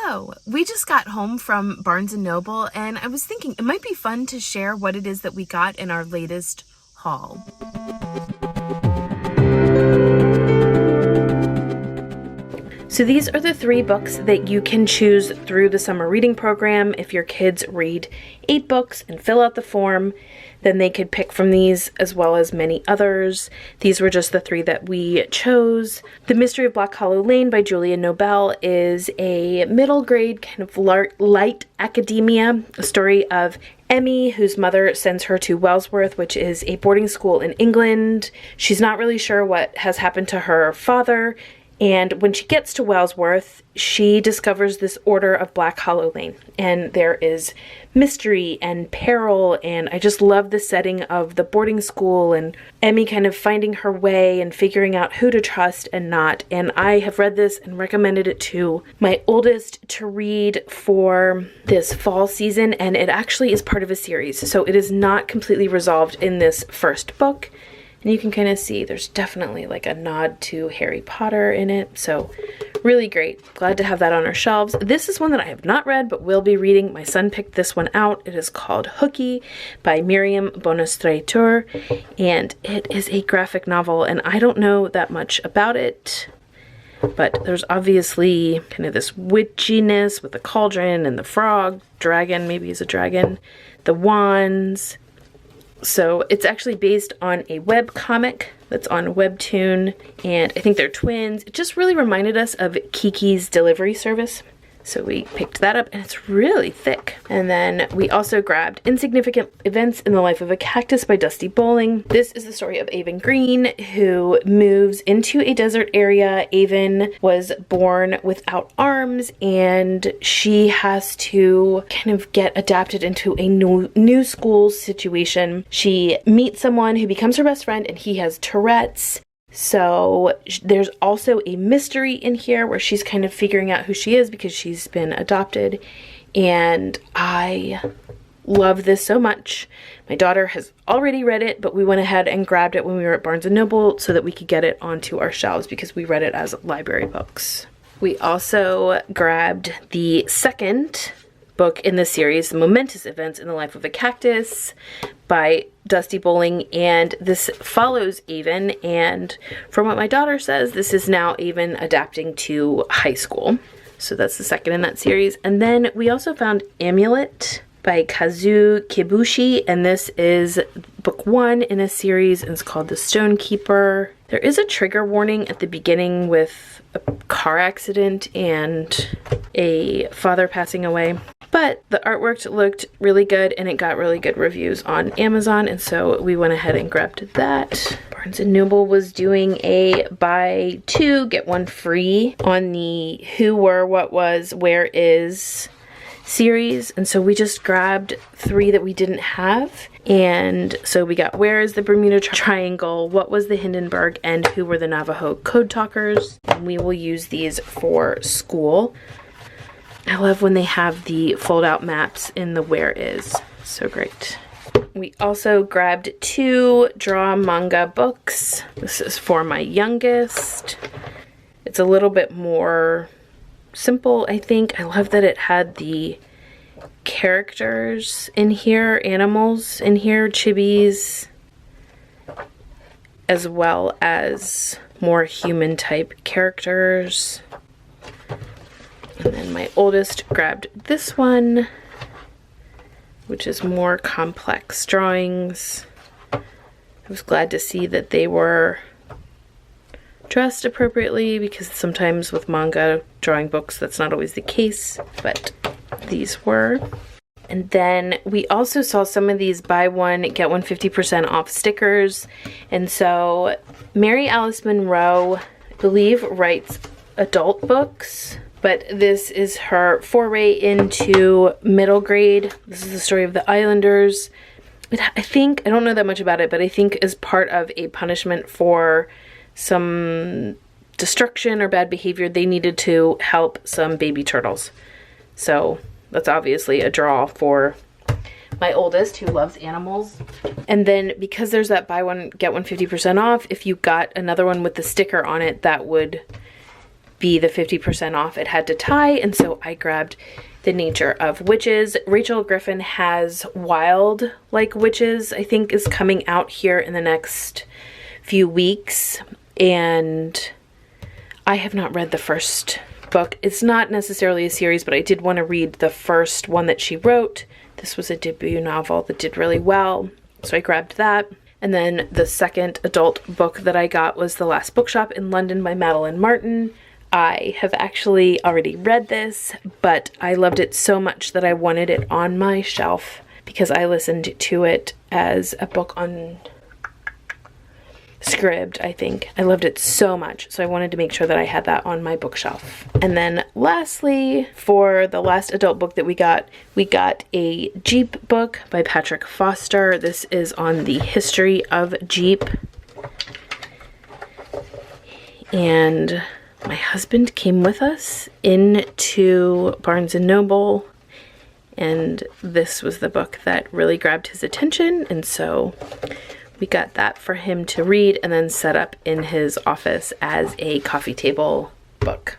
Hello! We just got home from Barnes Noble and I was thinking it might be fun to share what it is that we got in our latest haul. So these are the 3 books that you can choose through the summer reading program. If your kids read 8 books and fill out the form, then they could pick from these as well as many others. These were just the 3 that we chose. The Mystery of Black Hollow Lane by Julia Nobel is a middle grade kind of light academia, a story of Emmy, whose mother sends her to Wellsworth, which is a boarding school in England. She's not really sure what has happened to her father. And when she gets to Wellsworth, she discovers this order of Black Hollow Lane. And there is mystery and peril, and I just love the setting of the boarding school and Emmy kind of finding her way and figuring out who to trust and not. And I have read this and recommended it to my oldest to read for this fall season, and it actually is part of a series. So it is not completely resolved in this first book. And you can kind of see there's definitely like a nod to Harry Potter in it. So really great. Glad to have that on our shelves. This is one that I have not read but will be reading. My son picked this one out. It is called Hooky by Miriam Bonestreitur. And it is a graphic novel and I don't know that much about it. But there's obviously kind of this witchiness with the cauldron and the frog, dragon, maybe he's a dragon, the wands. So it's actually based on a web comic that's on Webtoon, and I think they're twins. It just really reminded us of Kiki's Delivery Service. So we picked that up and it's really thick. And then we also grabbed Insignificant Events in the Life of a Cactus by Dusty Bowling. This is the story of Avon Green, who moves into a desert area. Avon was born without arms and she has to kind of get adapted into a new school situation. She meets someone who becomes her best friend and he has Tourette's. So there's also a mystery in here where she's kind of figuring out who she is because she's been adopted, and I love this so much. My daughter has already read it, but we went ahead and grabbed it when we were at Barnes Noble so that we could get it onto our shelves because we read it as library books. We also grabbed the second book in the series, The Momentous Events in the Life of a Cactus by Dusty Bowling, and this follows Avon, and from what my daughter says, this is now Avon adapting to high school. So that's the second in that series. And then we also found Amulet by Kazu Kibushi, and this is book 1 in a series, and it's called The Stone Keeper. There is a trigger warning at the beginning with a car accident and a father passing away. But the artwork looked really good and it got really good reviews on Amazon, and so we went ahead and grabbed that. Barnes & Noble was doing a buy 2, get 1 free on the Who, Were, What Was, Where Is series, and so we just grabbed 3 that we didn't have. And so we got Where Is the Bermuda Triangle, What Was the Hindenburg, and Who Were the Navajo Code Talkers. And we will use these for school. I love when they have the fold-out maps in the Where Is. So great. We also grabbed 2 draw manga books. This is for my youngest. It's a little bit more simple, I think. I love that it had the characters in here, animals in here, chibis, as well as more human type characters. And then my oldest grabbed this one, which is more complex drawings. I was glad to see that they were dressed appropriately because sometimes with manga drawing books that's not always the case, but these were. And then we also saw some of these buy 1 get 1 50% off stickers. And so Mary Alice Monroe, I believe, writes adult books, but this is her foray into middle grade. This is the story of the Islanders. I think, I don't know that much about it, but I think is part of a punishment for some destruction or bad behavior. They needed to help some baby turtles. So that's obviously a draw for my oldest, who loves animals. And then because there's that buy 1 get 1 50% off, if you got another one with the sticker on it, that would be the 50% off, it had to tie, and so I grabbed The Nature of Witches. Rachel Griffin has Wild Like Witches, I think, is coming out here in the next few weeks, and I have not read the first book. It's not necessarily a series, but I did want to read the first one that she wrote. This was a debut novel that did really well, so I grabbed that. And then the second adult book that I got was The Last Bookshop in London by Madeline Martin. I have actually already read this, but I loved it so much that I wanted it on my shelf because I listened to it as a book on Scribd, I think. I loved it so much, so I wanted to make sure that I had that on my bookshelf. And then lastly, for the last adult book that we got a Jeep book by Patrick Foster. This is on the history of Jeep. And my husband came with us into Barnes Noble, and this was the book that really grabbed his attention, and so we got that for him to read and then set up in his office as a coffee table book.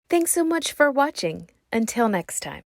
Thanks so much for watching. Until next time.